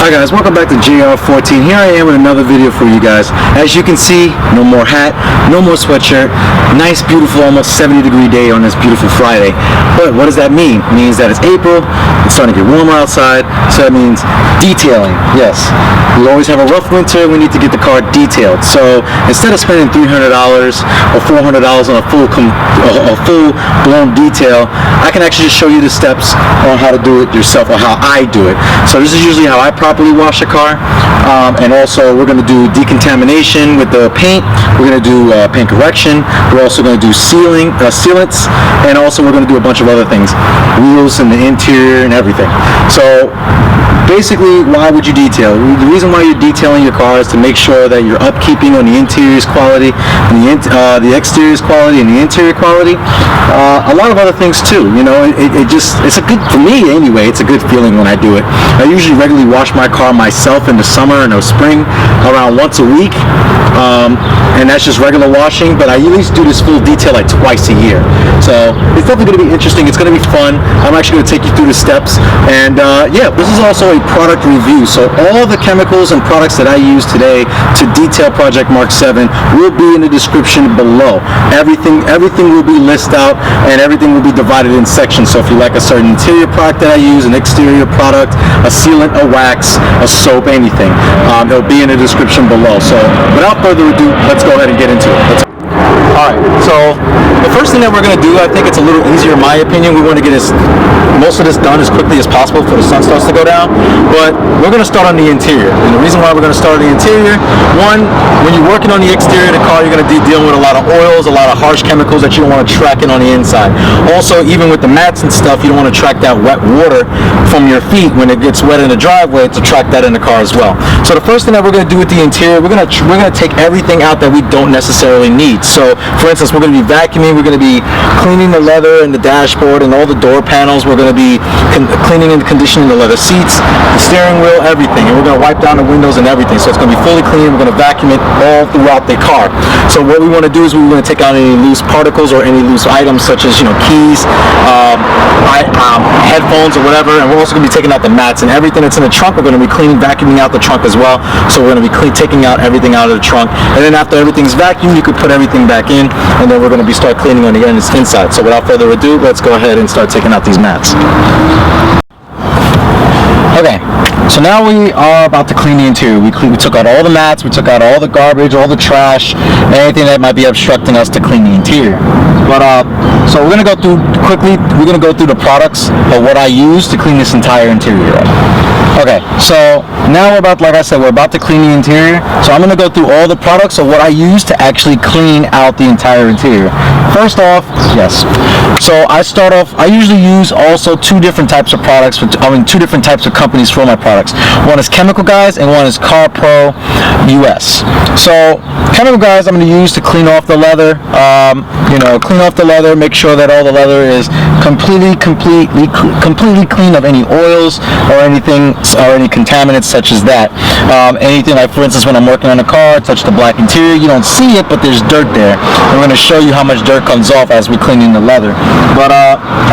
Hi guys, welcome back to JR14. Here I am with another video for you guys. As you can see, no more hat, no more sweatshirt. Nice, beautiful, almost 70-degree day on this beautiful Friday. But what does that mean? It means that it's April, it's starting to get warmer outside, so that means detailing. Yes, we always have a rough winter, we need to get the car detailed. So instead of spending $300 or $400 on a full-blown detail, I can actually just show you the steps on how to do it yourself, or how I do it. So this is usually how I properly wash a car, and also we're going to do decontamination with the paint. We're going to do paint correction. We're also going to do sealants, and also we're going to do a bunch of other things, wheels and the interior and everything. So basically, why would you detail? The reason why you're detailing your car is to make sure that you're upkeeping on the interior's quality, and the exterior's quality, and the interior quality. A lot of other things too. You know, it's a good, for me anyway, it's a good feeling when I do it. I usually regularly wash my car myself in the summer and the spring around once a week, and that's just regular washing. But I at least do this full detail like twice a year. So it's definitely going to be interesting. It's going to be fun. I'm actually going to take you through the steps, and yeah, this is also a product review. So all the chemicals and products that I use today to detail Project Mark 7 will be in the description below. Everything will be listed out, and everything will be divided in sections. So if you like a certain interior product that I use, an exterior product, a sealant, a wax, a soap, anything, it'll be in the description below. So without further ado, let's go ahead and get into it. Alright, so the first thing that we're going to do, I think it's a little easier in my opinion. We want to get most of this done as quickly as possible before the sun starts to go down. But we're going to start on the interior. And the reason why we're going to start on the interior, one, when you're working on the exterior of the car, you're going to be dealing with a lot of oils, a lot of harsh chemicals that you don't want to track in on the inside. Also, even with the mats and stuff, you don't want to track that wet water from your feet when it gets wet in the driveway, to track that in the car as well. So the first thing that we're going to do with the interior, we're going to take everything out that we don't necessarily need. So for instance, we're going to be vacuuming, we're going to be cleaning the leather and the dashboard and all the door panels. We're going to be cleaning and conditioning the leather seats, the steering wheel, everything. And we're going to wipe down the windows and everything. So it's going to be fully clean. We're going to vacuum it all throughout the car. So what we want to do is we're going to take out any loose particles or any loose items, such as, you know, keys, headphones or whatever. And we're also going to be taking out the mats and everything that's in the trunk. We're going to be cleaning, vacuuming out the trunk as well. So we're going to be taking out everything out of the trunk. And then after everything's vacuumed, you could put everything back in, and then we're going to be start cleaning on the inside. So without further ado, let's go ahead and start taking out these mats. Okay, so now we are about to clean the interior. We took out all the mats, we took out all the garbage, all the trash, anything that might be obstructing us to clean the interior. But so we're gonna go through quickly. We're gonna go through the products of what I use to clean this entire interior up. Okay, so now we're about, like I said, we're about to clean the interior. So I'm gonna go through all the products of what I use to actually clean out the entire interior. First off, yes. So I usually use also two different types of products, two different types of companies for my products. One is Chemical Guys and one is CarPro US. So Chemical Guys I'm going to use to clean off the leather, clean off the leather, make sure that all the leather is completely clean of any oils or anything, or any contaminants such as that. Anything like, for instance, when I'm working on a car, touch the black interior, you don't see it, but there's dirt there. I'm going to show you how much dirt comes off as we're cleaning the leather. But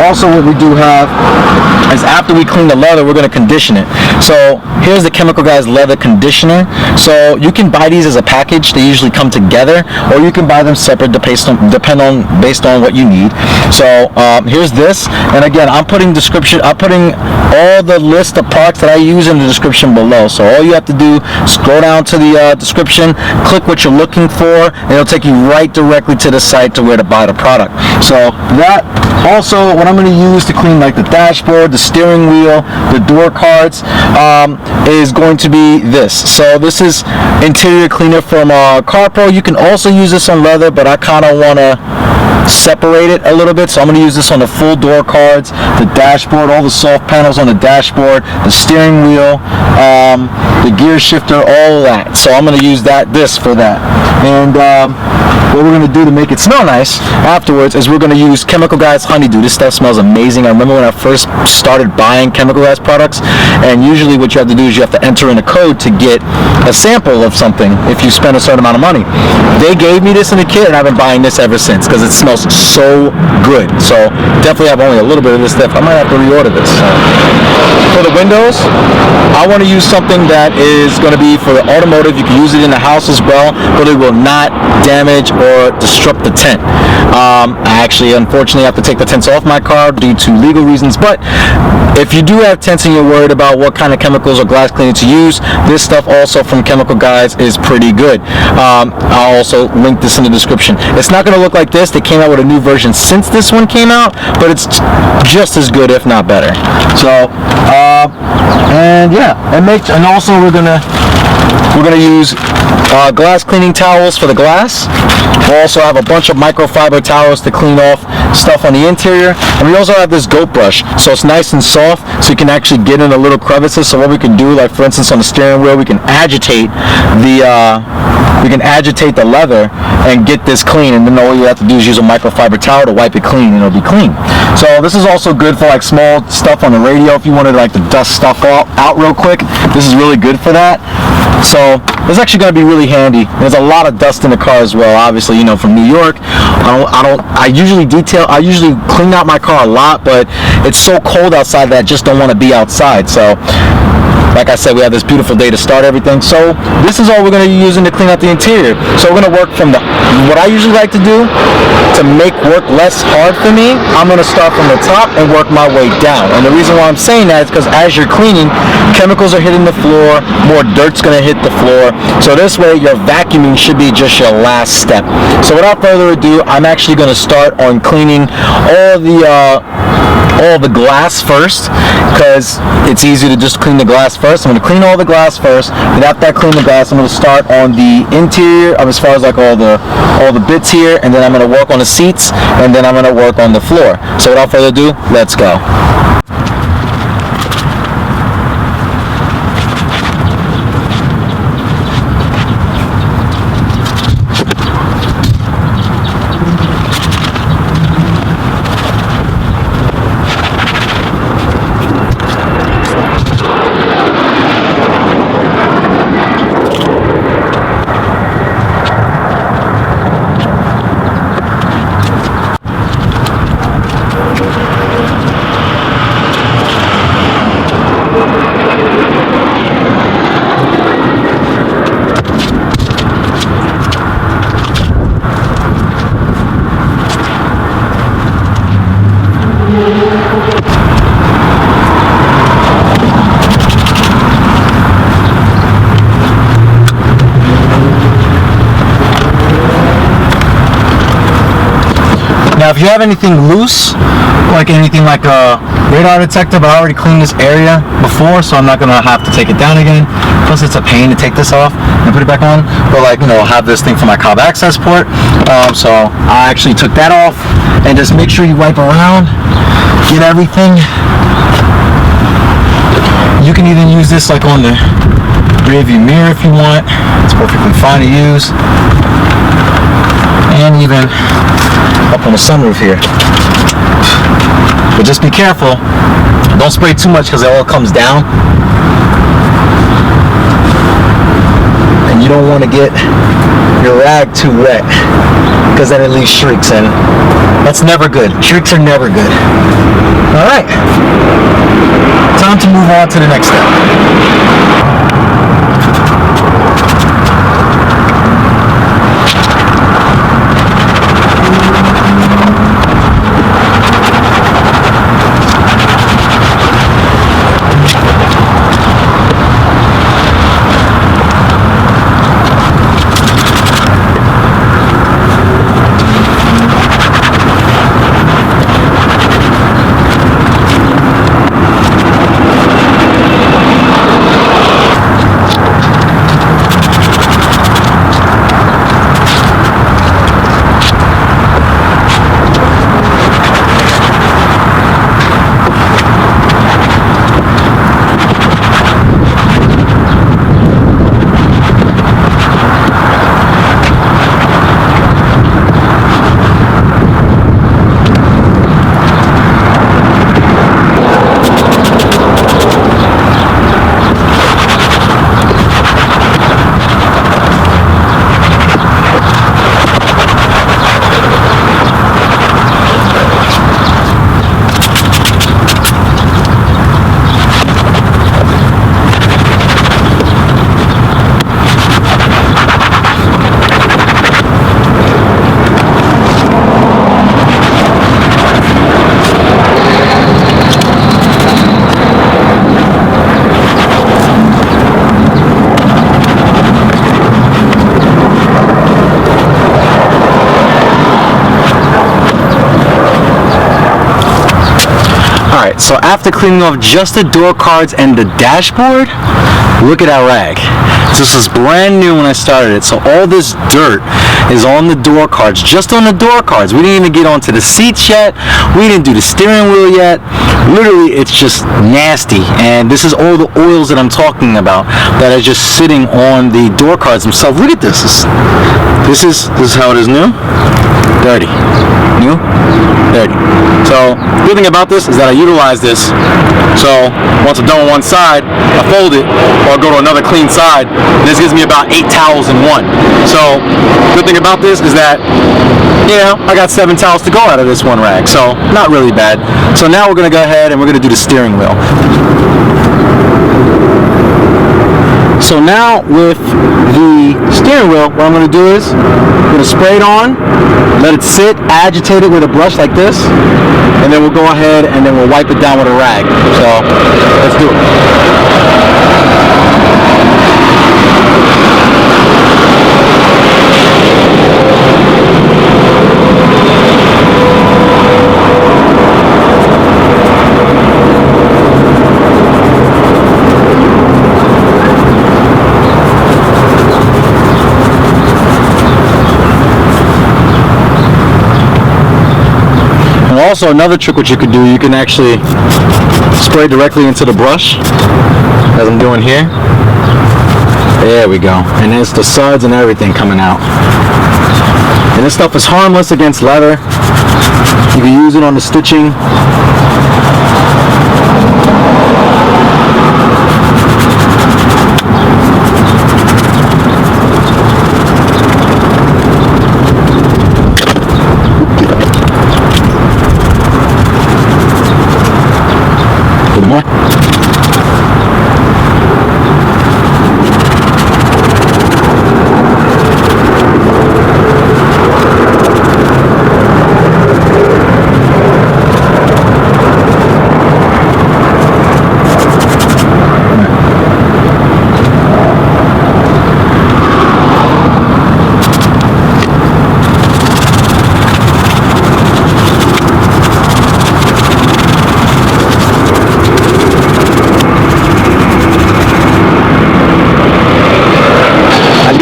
also what we do have is, after we clean the leather, we're going to condition it. So here's the Chemical Guys leather conditioner. So you can buy these as a package. They usually come together, or you can buy them separate based on what you need. So here's this, and again, I'm putting all the list of products that I use in the description below. So all you have to do, scroll down to the description, click what you're looking for, and it'll take you right directly to the site to where to buy the product. So that also, what I'm going to use to clean like the dashboard, the steering wheel, the door cards, is going to be this. So this is interior cleaner from CarPro. You can also use this on leather, but I kind of want to separate it a little bit. So I'm going to use this on the full door cards, the dashboard, all the soft panels on the dashboard, the steering wheel, the gear shifter, all that. So I'm going to use this for that. And what we're going to do to make it smell nice afterwards is we're going to use Chemical Guys Honeydew. This stuff smells amazing. I remember when I first started buying Chemical Guys products, and usually what you have to do is you have to enter in a code to get a sample of something if you spend a certain amount of money. They gave me this in a kit, and I've been buying this ever since because it smells so good. So definitely have only a little bit of this left. I might have to reorder this. For the windows, I want to use something that is going to be for the automotive. You can use it in the house as well, but it will not damage or disrupt the tent. I actually unfortunately have to take the tents off my car due to legal reasons, but if you do have tents and you're worried about what kind of chemicals or glass cleaning to use, this stuff also from Chemical Guys is pretty good. I'll also link this in the description. It's not going to look like this. They came out with a new version since this one came out, but it's just as good, if not better. So and yeah, and also we're gonna use glass cleaning towels for the glass. We'll also have a bunch of microfiber towels to clean off stuff on the interior, and we also have this goat brush, so it's nice and soft, so you can actually get in the little crevices. So what we can do, like for instance on the steering wheel, we can agitate the leather and get this clean, and then all you have to do is use a microfiber towel to wipe it clean, and it'll be clean. So this is also good for like small stuff on the radio if you wanted like to dust stuff out real quick. This is really good for that. So it's actually going to be really handy. There's a lot of dust in the car as well. Obviously, you know, from New York. I usually clean out my car a lot, but it's so cold outside that I just don't want to be outside. So like I said, we have this beautiful day to start everything. So this is all we're going to be using to clean out the interior. So we're going to work from what I usually like to do to make work less hard for me. I'm going to start from the top and work my way down. And the reason why I'm saying that is because as you're cleaning, chemicals are hitting the floor, more dirt's going to hit the floor. So this way your vacuuming should be just your last step. So without further ado, I'm actually going to start on cleaning all the glass first, because it's easy to just clean the glass first. I'm going to clean all the glass first, and after I clean the glass, I'm going to start on the interior as far as like all the bits here, and then I'm going to work on the seats, and then I'm going to work on the floor. So without further ado, let's go. Now, if you have anything loose, like anything like a radar detector, but I already cleaned this area before, so I'm not going to have to take it down again. Plus, it's a pain to take this off and put it back on. But like, you know, I'll have this thing for my cob access port. So I actually took that off, and just make sure you wipe around, get everything. You can even use this like on the rear view mirror if you want. It's perfectly fine to use. And even up on the sunroof here. But just be careful. Don't spray too much because it all comes down. And you don't want to get your rag too wet, because then it leaves streaks, and that's never good. Streaks are never good. Alright. Time to move on to the next step. Alright, so after cleaning off just the door cards and the dashboard, look at that rag. This is brand new when I started it, so all this dirt is on the door cards, just on the door cards. We didn't even get onto the seats yet. We didn't do the steering wheel yet. Literally, it's just nasty. And this is all the oils that I'm talking about that are just sitting on the door cards themselves. Look at this. This is how it is new. Dirty. New. Dirty. So, the good thing about this is that I utilize this. So, once I'm done on one side, I fold it, or I go to another clean side, and this gives me about 8 towels in one. So, good thing about this is that, you know, I got 7 towels to go out of this one rag, so not really bad. So now we're going to go ahead and we're going to do the steering wheel. So now with the steering wheel, what I'm going to do is I'm going to spray it on, let it sit, agitate it with a brush like this, and then we'll go ahead and then we'll wipe it down with a rag. So let's do it. Also, another trick what you could do, you can actually spray directly into the brush, as I'm doing here. There we go. And there's the suds and everything coming out. And this stuff is harmless against leather. You can use it on the stitching. More.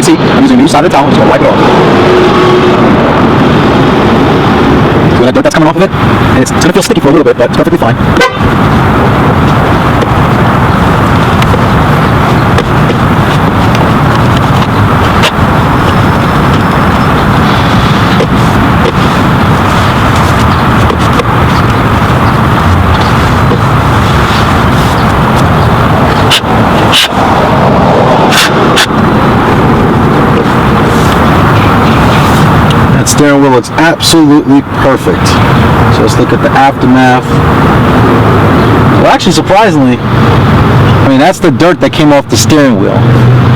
See, I'm using a new solid towel, I'm just going to wipe it off. See that dirt that's coming off of it? And it's going to feel sticky for a little bit, but it's perfectly fine. Steering wheel looks absolutely perfect. So let's look at the aftermath. Well, actually, surprisingly, I mean, that's the dirt that came off the steering wheel.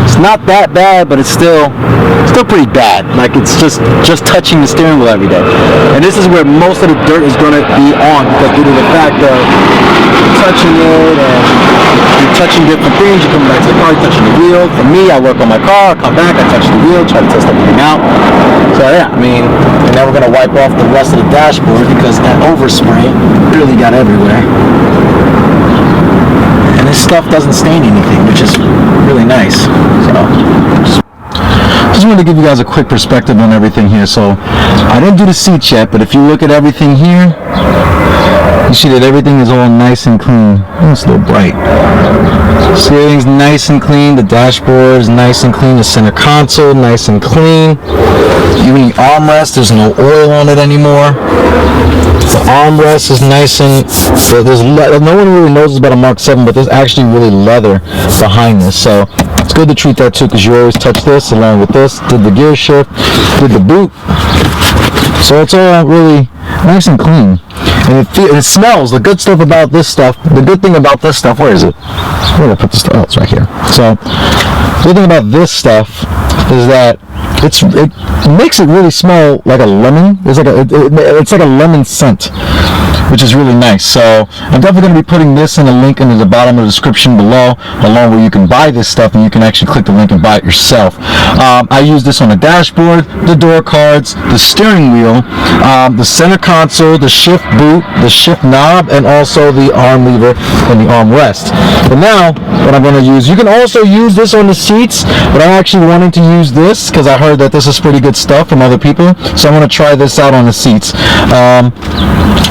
It's not that bad, but it's still pretty bad. Like, it's just touching the steering wheel every day. And this is where most of the dirt is going to be on, because due to the fact of touching it and you're touching different things, you come back to the car, you're touching the wheel. For me, I work on my car, I come back, I touch the wheel, try to test everything out. So yeah, I mean, and then we're going to wipe off the rest of the dashboard because that overspray really got everywhere. And this stuff doesn't stain anything, which is really nice. So just wanted to give you guys a quick perspective on everything here. So I didn't do the seats yet, but if you look at everything here, you see that everything is all nice and clean. Oh, it's a little bright. See, everything's nice and clean. The dashboard is nice and clean. The center console, nice and clean. Even the armrest, there's no oil on it anymore. The armrest is nice and no one really knows about a Mark 7, but there's actually really leather behind this. So it's good to treat that too, because you always touch this along with this. Did the gear shift, did the boot. So it's all really nice and clean. And it smells. The good stuff about this stuff, the good thing about this stuff, where is it? Where did I put this stuff? Oh, it's right here. So the good thing about this stuff is that it makes it really smell like a lemon. It's like a lemon scent. which is really nice. So I'm definitely going to be putting this in a link in the bottom of the description below, along where you can buy this stuff and you can actually click the link and buy it yourself. I use this on the dashboard, the door cards, the steering wheel, the center console, the shift boot, the shift knob, and also the arm lever and the armrest. But now what I'm going to use, you can also use this on the seats, but I'm actually wanting to use this because I heard that this is pretty good stuff from other people, so I'm going to try this out on the seats.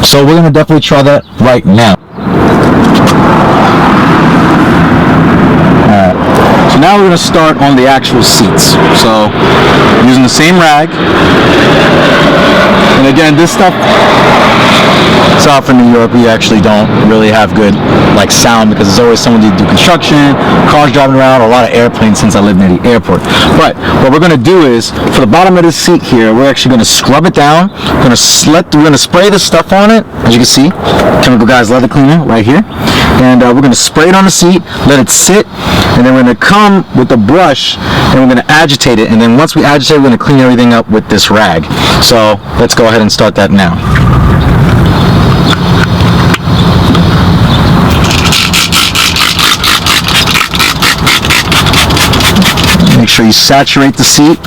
So we're going to definitely try that right now. So now we're going to start on the actual seats. So using the same rag, and again, this stuff, south of New York, we actually don't really have good like sound because there's always someone to do construction, cars driving around, or a lot of airplanes since I live near the airport. But what we're going to do is, for the bottom of this seat here, we're actually going to scrub it down. We're going to spray the stuff on it. As you can see, Chemical Guys leather cleaner right here, and we're going to spray it on the seat, let it sit, and then we're going to come with the brush and we're going to agitate it, and then once we agitate, we're going to clean everything up with this rag. So let's go ahead and start that now. Make sure you saturate the seat.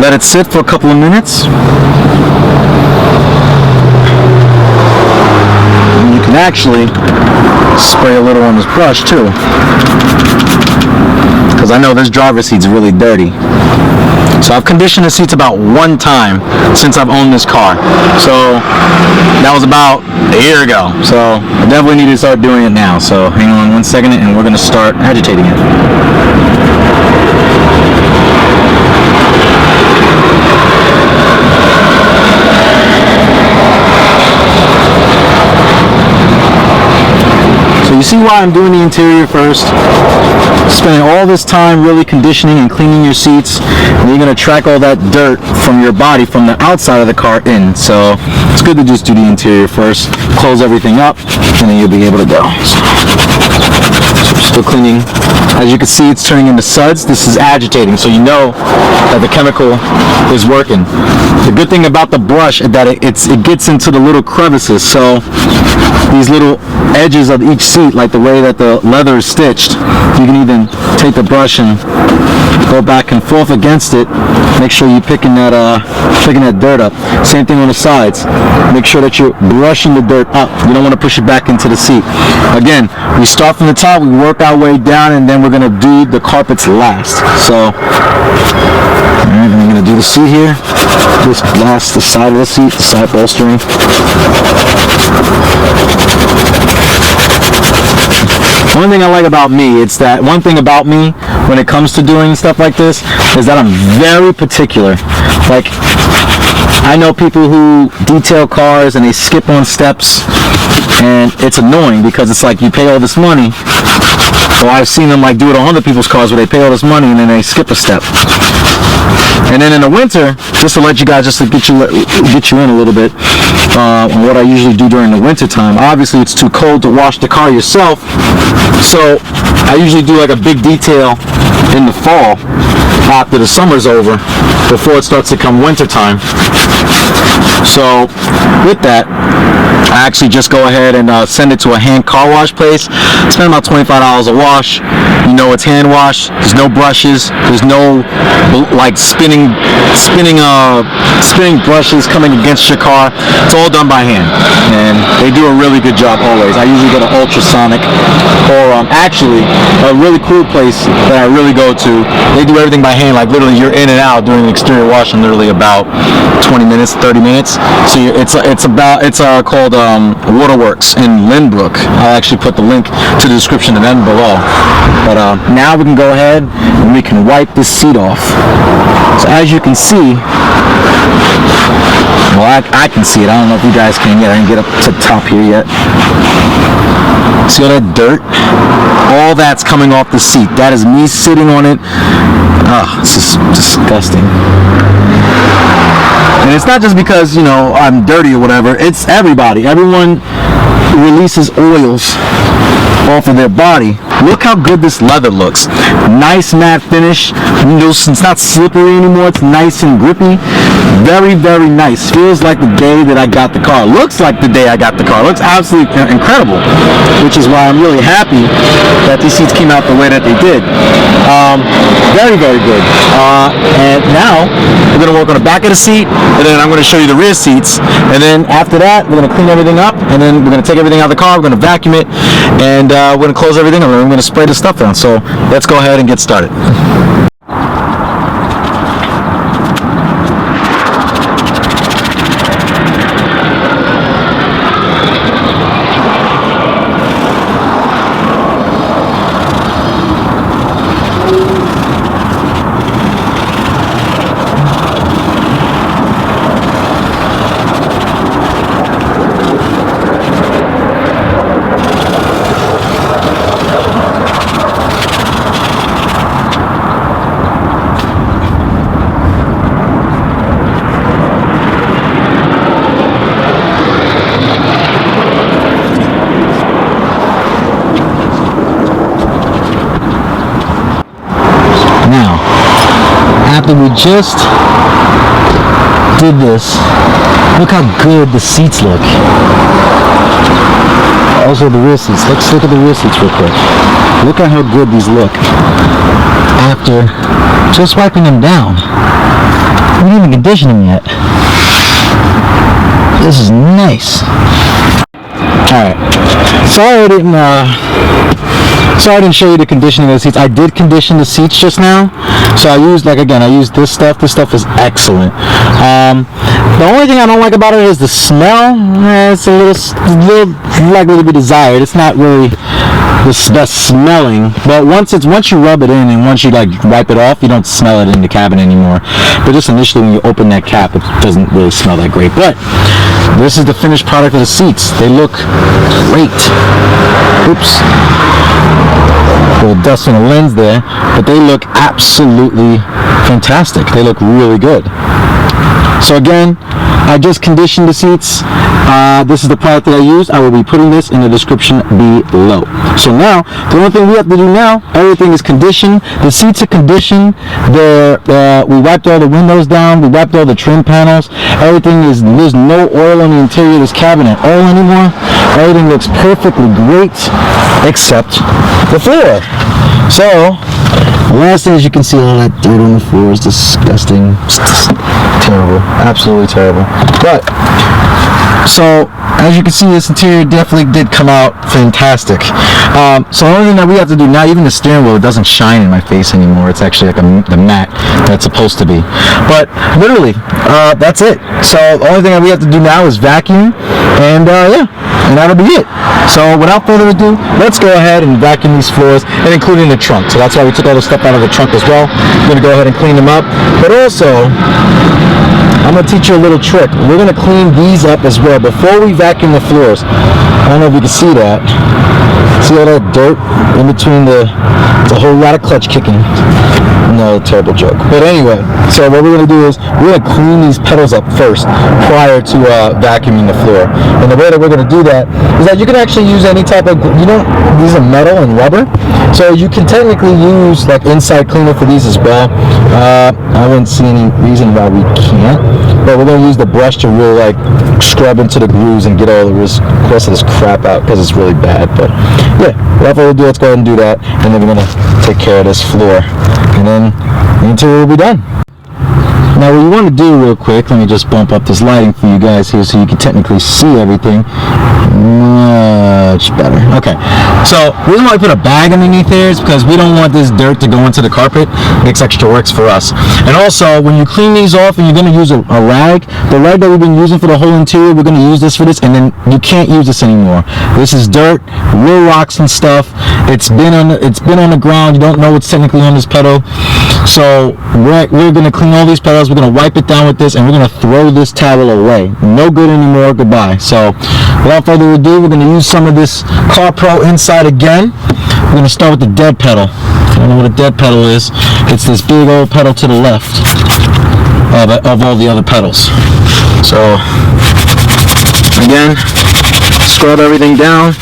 Let it sit for a couple of minutes. And you can actually spray a little on this brush too, because I know this driver's seat's really dirty. So I've conditioned the seats about one time since I've owned this car. So that was about a year ago. So I definitely need to start doing it now. So hang on one second and we're going to start agitating it. So you see why I'm doing the interior first? Spending all this time really conditioning and cleaning your seats, and you're going to track all that dirt from your body from the outside of the car in. So it's good to just do the interior first, close everything up, and then you'll be able to go. So still cleaning. As you can see, it's turning into suds. This is agitating, so you know that the chemical is working. The good thing about the brush is that it gets into the little crevices, so these little edges of each seat, like the way that the leather is stitched, you can even take the brush and go back and forth against it. Make sure you're picking that dirt up. Same thing on the sides. Make sure that you're brushing the dirt up. You don't want to push it back into the seat. Again, we start from the top, we work our way down, and then we're going to do the carpets last. So, alright, I'm going to do the seat here. Just blast the side of the seat, the side bolstering. One thing I like about me, when it comes to doing stuff like this, is that I'm very particular. Like, I know people who detail cars and they skip on steps, and it's annoying because it's like you pay all this money. Well, I've seen them like do it on other people's cars where they pay all this money and then they skip a step. And then in the winter, just to let you guys, just to get you in a little bit, on what I usually do during the winter time. Obviously, it's too cold to wash the car yourself, so I usually do like a big detail in the fall after the summer's over, before it starts to come winter time. So with that, I actually just go ahead and send it to a hand car wash place. Spend about $25 a wash. You know it's hand wash. There's no brushes. There's no like spinning brushes coming against your car. It's all done by hand, and they do a really good job always. I usually go to Ultrasonic, or actually a really cool place that I really go to. They do everything by hand. Like literally, you're in and out doing the exterior wash in literally about 20 minutes, 30 minutes. So it's called Waterworks in Lynbrook. I'll actually put the link to the description and then below. But now we can go ahead and we can wipe this seat off. So as you can see, well, I can see it. I don't know if you guys can yet. I didn't get up to the top here yet. See all that dirt? All that's coming off the seat. That is me sitting on it. Oh, this is disgusting. And it's not just because, you know, I'm dirty or whatever. It's everybody. Everyone releases oils off of their body. look how good this leather looks. Nice matte finish. It's not slippery anymore. It's nice and grippy. Very, very nice. Feels like the day that I got the car. Looks like the day I got the car. Looks absolutely incredible, which is why I'm really happy that these seats came out the way that they did. Very, very good. And now we're going to work on the back of the seat, and then I'm going to show you the rear seats, and then after that we're going to clean everything up, and then we're going to take everything out of the car, we're going to vacuum it, and we're going to close everything up, and we're going to spray the stuff down. So let's go ahead and get started. Now, after we just did this, look how good the seats look. Also the rear seats. Let's look at the rear seats real quick. Look at how good these look after just wiping them down. We didn't even condition them yet. This is nice. Alright, sorry I didn't show you the conditioning of the seats. I did condition the seats just now. So I used, like, again, I used this stuff. This stuff is excellent. The only thing I don't like about it is the smell. It's a little likely to be desired. It's not really the best smelling, but once you rub it in and once you like wipe it off, you don't smell it in the cabin anymore. But just initially when you open that cap, it doesn't really smell that great. But this is the finished product of the seats. They look great. Oops. A little dust on the lens there, but they look absolutely fantastic. They look really good. So again, I just conditioned the seats. This is the product that I used. I will be putting this in the description below. So now, the only thing we have to do now, everything is conditioned. The seats are conditioned. We wiped all the windows down. We wiped all the trim panels. Everything is, there's no oil on the interior of this cabin at all anymore. Everything looks perfectly great, except the floor. So, the last thing is you can see all that dirt on the floor is disgusting. It's terrible. Absolutely terrible. But, so, as you can see, this interior definitely did come out fantastic. So the only thing that we have to do now, even the steering wheel, it doesn't shine in my face anymore. It's actually like the matte that's supposed to be. But literally, that's it. So the only thing that we have to do now is vacuum, and yeah, and that'll be it. So without further ado, let's go ahead and vacuum these floors, and including the trunk. So that's why we took all the stuff out of the trunk as well. We're gonna go ahead and clean them up, but also I'm going to teach you a little trick. We're going to clean these up as well before we vacuum the floors. I don't know if you can see that. See all that dirt in between it's a whole lot of clutch kicking. No, terrible joke. But anyway, so what we're going to do is we're going to clean these pedals up first prior to vacuuming the floor. And the way that we're going to do that is that you can actually use any type of, these are metal and rubber. So you can technically use like inside cleaner for these as well. I wouldn't see any reason why we can't. But we're going to use the brush to really like scrub into the grooves and get all the rest of this crap out because it's really bad. But yeah, without further ado, let's go ahead and do that. And then we're going to take care of this floor. And then the interior will be done. Now what you want to do real quick, let me just bump up this lighting for you guys here so you can technically see everything much better. Okay, so the reason why I put a bag underneath there is because we don't want this dirt to go into the carpet. It makes extra works for us. And also, when you clean these off and you're going to use a rag, the rag that we've been using for the whole interior, we're going to use this for this, and then you can't use this anymore. This is dirt, real rocks and stuff. It's been on the ground. You don't know what's technically on this pedal. So we're going to clean all these pedals. We're going to wipe it down with this, and we're going to throw this towel away. No good anymore. Goodbye. So without further ado, we're going to use some of this CarPro Inside again. We're going to start with the dead pedal. If you don't know what a dead pedal is, it's this big old pedal to the left of all the other pedals. So again, scrub everything down.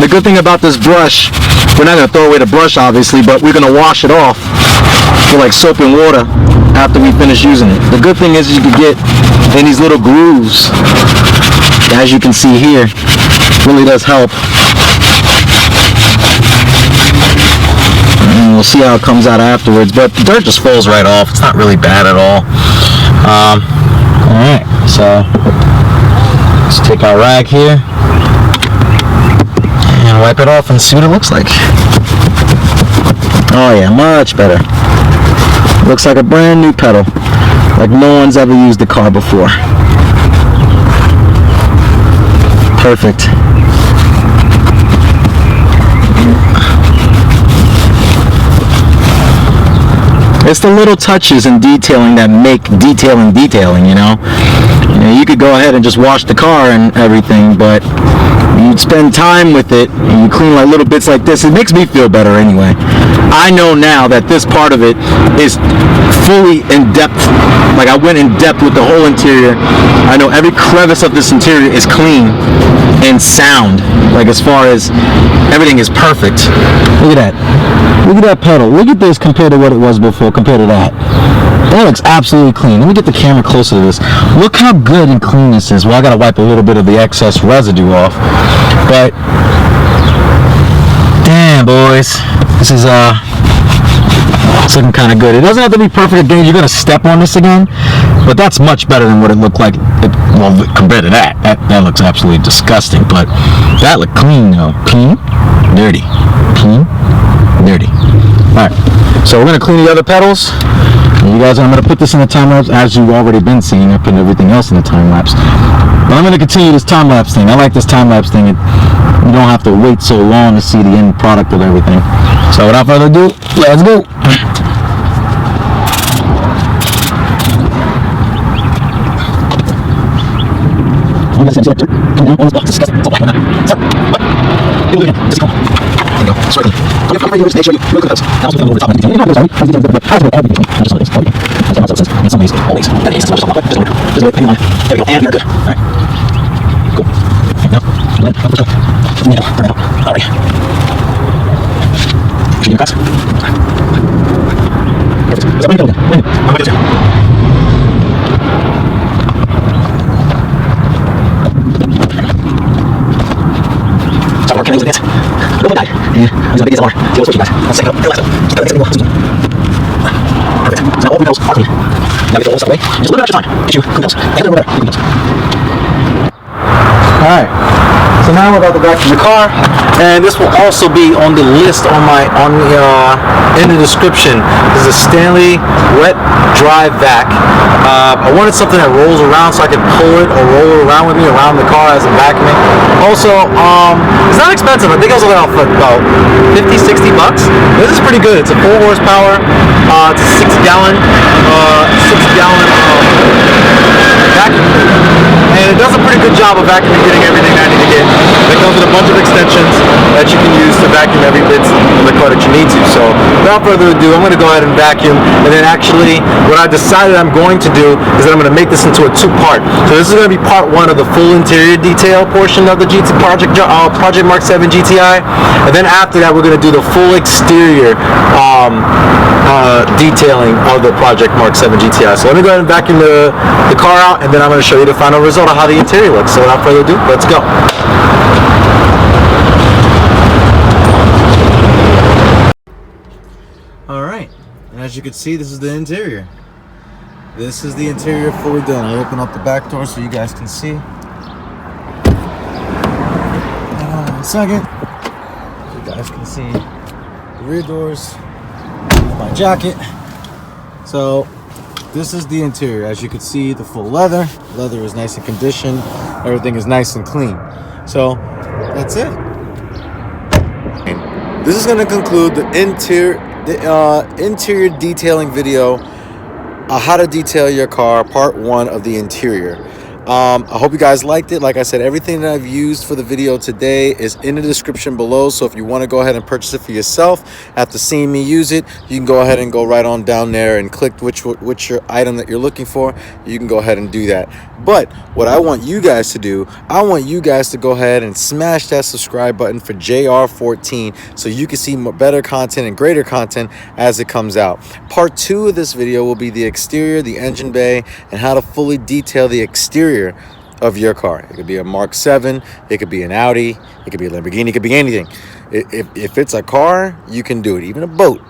The good thing about this brush, we're not going to throw away the brush obviously, but we're going to wash it off with like soap and water after we finish using it. The good thing is you can get in these little grooves, as you can see here. Really does help. And we'll see how it comes out afterwards, but the dirt just falls right off. It's not really bad at all. Alright, so let's take our rag here and wipe it off and see what it looks like. Oh yeah, much better. Looks like a brand new pedal, like no one's ever used the car before. Perfect. It's the little touches and detailing that make detailing, you know? You could go ahead and just wash the car and everything, but you spend time with it and you clean like little bits like this. It makes me feel better anyway. I know now that this part of it is fully in depth. Like I went in depth with the whole interior. I know every crevice of this interior is clean and sound. Like as far as everything is perfect. Look at that. Look at that pedal. Look at this compared to what it was before, compared to that. That looks absolutely clean. Let me get the camera closer to this. Look how good and clean this is. Well, I gotta wipe a little bit of the excess residue off. But damn, boys, this is it's looking kind of good. It doesn't have to be perfect again. You're gonna step on this again, but that's much better than what it looked like. Well, compared to that looks absolutely disgusting. But that looked clean though. Clean, dirty, clean, dirty. All right, so we're gonna clean the other pedals. And you guys, I'm gonna put this in the time lapse as you've already been seeing. I put everything else in the time lapse. But I'm gonna continue this time lapse thing. I like this time lapse thing. You don't have to wait so long to see the end product of everything. So without further ado, let's go. Alright, so now we're about to back to the car, and this will also be on the list in the description. This is a Stanley wet dry vac. I wanted something that rolls around so I can pull it or roll it around with me around the car as I'm vacuuming. Also, it's not expensive. I think it was about $50, $60. This is pretty good. It's a 4 horsepower. It's a 6-gallon vacuum, and it does a pretty good job of vacuuming, getting everything I need to get. It comes with a bunch of extensions that you can use to vacuum every bit of the car that you need to. So without further ado, I'm going to go ahead and vacuum, and then actually what I decided I'm going to do is that I'm going to make this into a 2-part. So this is going to be part 1 of the full interior detail portion of the Project Mark 7 GTI, and then after that we're going to do the full exterior detailing of the Project Mark 7 GTI. So let me go ahead and vacuum the car out, and then I'm going to show you the final result of how the interior looks. So without further ado, let's go. Alright, and as you can see, this is the interior. This is the interior fully done. I'll open up the back door so you guys can see. Hold on a second. You guys can see the rear doors, my jacket. So this is the interior. As you can see, the full leather is nice and conditioned. Everything is nice and clean. So that's it. This is going to conclude the interior detailing video, how to detail your car, part 1 of the interior. I hope you guys liked it. Like I said, everything that I've used for the video today is in the description below. So if you want to go ahead and purchase it for yourself after seeing me use it, you can go ahead and go right on down there and click which your item that you're looking for. You can go ahead and do that. But what I want you guys to do, I want you guys to go ahead and smash that subscribe button for JR14 so you can see more better content and greater content as it comes out. Part 2 of this video will be the exterior, the engine bay, and how to fully detail the exterior of your car. It could be a Mark 7, it could be an Audi, it could be a Lamborghini, it could be anything. If it's a car, you can do it. Even a boat,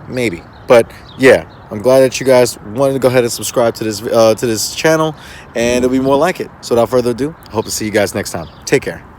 maybe. But yeah, I'm glad that you guys wanted to go ahead and subscribe to this channel, and there'll be more like it. So without further ado, I hope to see you guys next time. Take care.